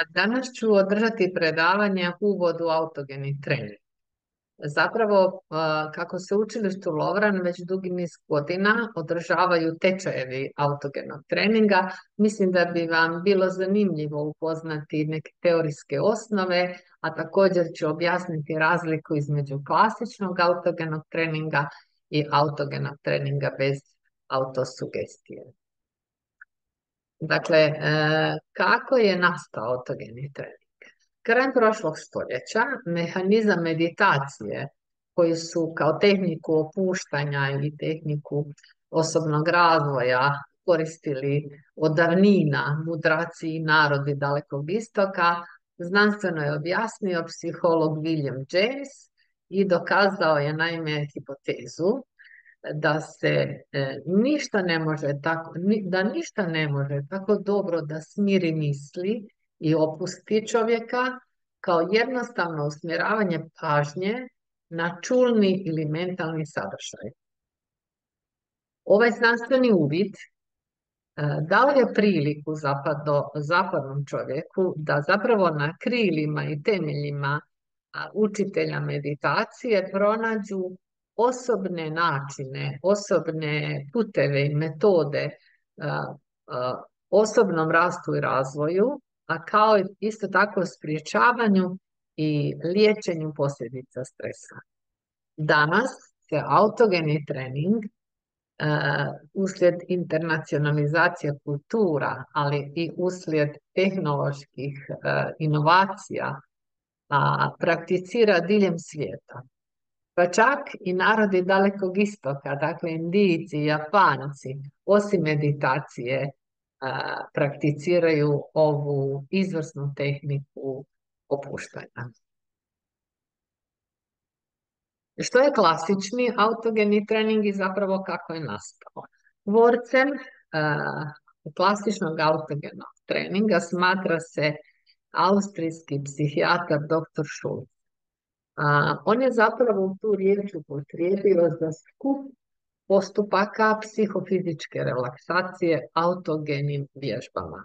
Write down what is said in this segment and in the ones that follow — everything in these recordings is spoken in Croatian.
Danas ću održati predavanje Uvod u autogeni trening. Zapravo, kako se učilištu Lovran već dugi niz godina održavaju tečajevi autogenog treninga, mislim da bi vam bilo zanimljivo upoznati neke teorijske osnove, a također ću objasniti razliku između klasičnog autogenog treninga i autogenog treninga bez autosugestije. Dakle, kako je nastao autogeni trening? Krajem prošlog stoljeća mehanizam meditacije koji su kao tehniku opuštanja i tehniku osobnog razvoja koristili od davnina mudraci i narodi Dalekog Istoka, znanstveno je objasnio psiholog William James i dokazao je naime hipotezu da se ništa ne može tako, da ništa ne može tako dobro da smiri misli i opusti čovjeka kao jednostavno usmjeravanje pažnje na čulni ili mentalni sadržaj. Ovaj znanstveni uvid dao je priliku zapadnom čovjeku da zapravo na krilima i temeljima učitelja meditacije pronađu osobne načine, osobne puteve i metode osobnom rastu i razvoju, a kao i isto tako sprječavanju i liječenju posljedica stresa. Danas se autogeni trening uslijed internacionalizacije kultura, ali i uslijed tehnoloških inovacija prakticira diljem svijeta. Pa čak i narodi Dalekog Istoka, dakle Indijci i Japanci, osim meditacije, prakticiraju ovu izvrsnu tehniku opuštanja. Što je klasični autogeni trening i zapravo kako je nastao? Tvorcem klasičnog autogenog treninga smatra se austrijski psihijatar dr. Schulz. On je zapravo tu riječ upotrijebio za skup postupaka psihofizičke relaksacije autogenim vježbama.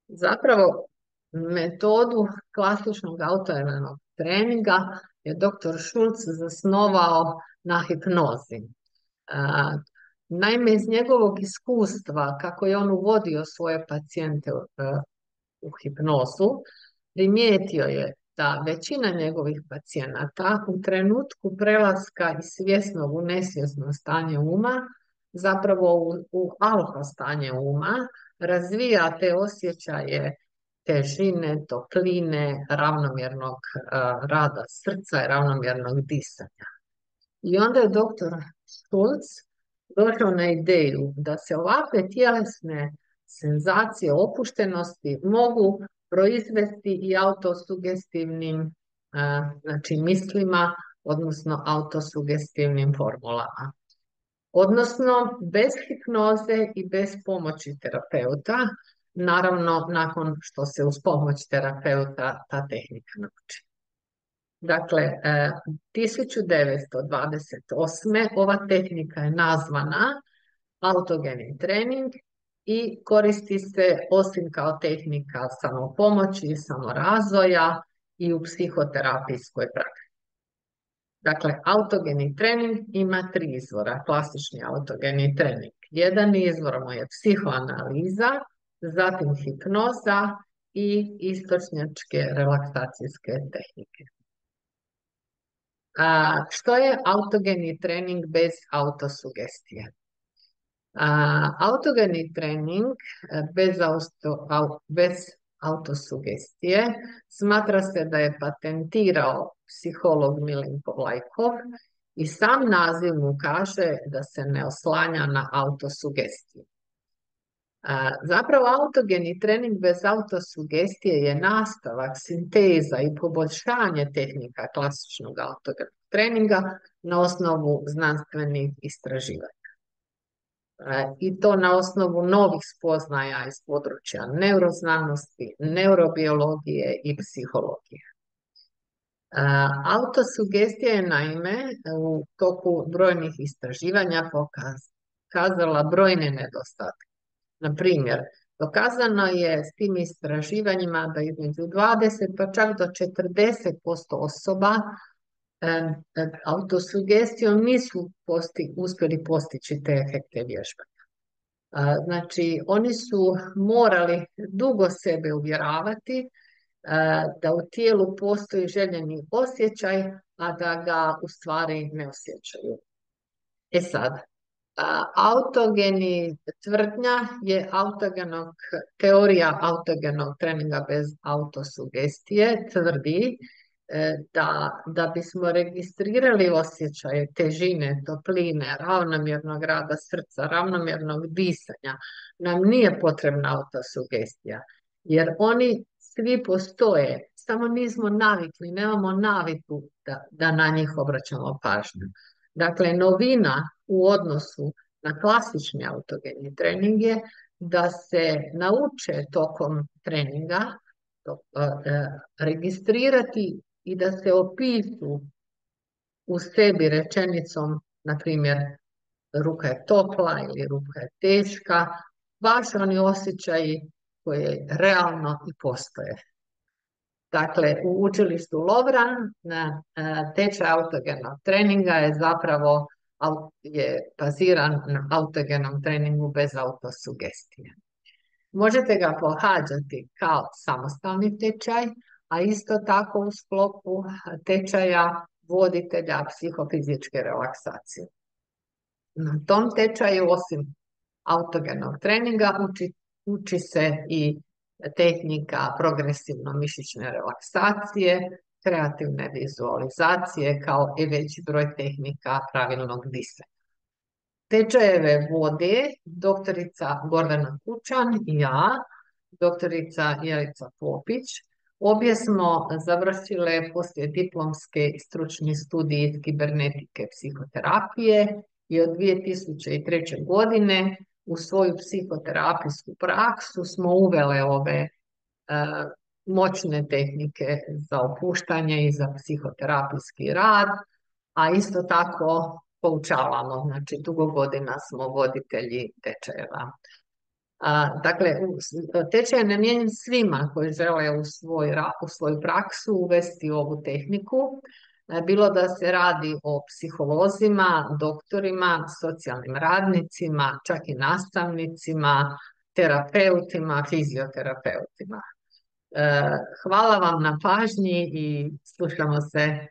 Zapravo, metodu klasičnog autogenog treninga je dr. Schulz zasnovao na hipnozi. Naime, iz njegovog iskustva, kako je on uvodio svoje pacijente u hipnozu, primijetio je da većina njegovih pacijenata u trenutku prelaska iz svjesnog u nesvjesno stanje uma, zapravo u alfa stanje uma, razvija te osjećaje težine, topline, ravnomjernog rada srca i ravnomjernog disanja. I onda je dr. Schulz došao na ideju da se ovakve tjelesne senzacije opuštenosti mogu proizvesti i autosugestivnim znači mislima, odnosno autosugestivnim formulama. Odnosno, bez hipnoze i bez pomoći terapeuta, naravno nakon što se uz pomoć terapeuta ta tehnika nauči. Dakle, 1928. ova tehnika je nazvana autogeni trening i koristi se osim kao tehnika samopomoći i samorazvoja i u psihoterapijskoj praksi. Dakle, autogeni trening ima 3 izvora, klasični autogeni trening. Jedan izvor mu je psihoanaliza, zatim hipnoza i istočnjačke relaksacijske tehnike. Što je autogeni trening bez autosugestije? Autogeni trening bez autosugestije smatra se da je patentirao psiholog Milenko Vlajkov i sam naziv mu kaže da se ne oslanja na autosugestiju. Zapravo autogeni trening bez autosugestije je nastavak, sinteza i poboljšanje tehnika klasičnog autogenog treninga na osnovu znanstvenih istraživanja. I to na osnovu novih spoznaja iz područja neuroznanosti, neurobiologije i psihologije. Autosugestija je naime u toku brojnih istraživanja pokazala brojne nedostatke. Na primjer, Dokazano je s tim istraživanjima da između 20 pa čak do 40% osoba autosugestijom nisu uspjeli postići te efekte vježbanja. Znači, oni su morali dugo sebe uvjeravati da u tijelu postoji željeni osjećaj, a da ga u stvari ne osjećaju. E sad, autogeni tvrdnja je teorija autogenog treninga bez autosugestije tvrdi da bismo registrirali osjećaje težine, topline, ravnomjernog rada srca, ravnomjernog disanja, nam nije potrebna autosugestija, jer oni svi postoje, samo nismo navikli, nemamo naviku da na njih obraćamo pažnju. Dakle, novina u odnosu na klasični autogeni trening je da se nauče tokom treninga registrirati i da se opišu u sebi rečenicom, na primjer, ruka je topla ili ruka je teška, baš oni osjećaji koji realno i postoje. Dakle, u učilištu Lovran tečaj autogenog treninga je zapravo baziran na autogenom treningu bez autosugestije. Možete ga pohađati kao samostalni tečaj, a isto tako u sklopu tečaja voditelja psihofizičke relaksacije. Na tom tečaju, osim autogenog treninga, uči se i tehnika progresivno-mišićne relaksacije, kreativne vizualizacije, kao i veći broj tehnika pravilnog disanja. Tečajeve vode doktorica Gordana Kučan i ja, doktorica Jelica Popić. Obje smo završile poslijediplomske stručni studij iz kibernetike psihoterapije i od 2003. godine u svoju psihoterapijsku praksu smo uvele ove moćne tehnike za opuštanje i za psihoterapijski rad, a isto tako poučavamo, znači dugo godina smo voditelji tečajeva. Dakle, tečaj je namijenjen svima koji žele u svoju praksu uvesti ovu tehniku, bilo da se radi o psiholozima, doktorima, socijalnim radnicima, čak i nastavnicima, terapeutima, fizioterapeutima. Hvala vam na pažnji i slušamo se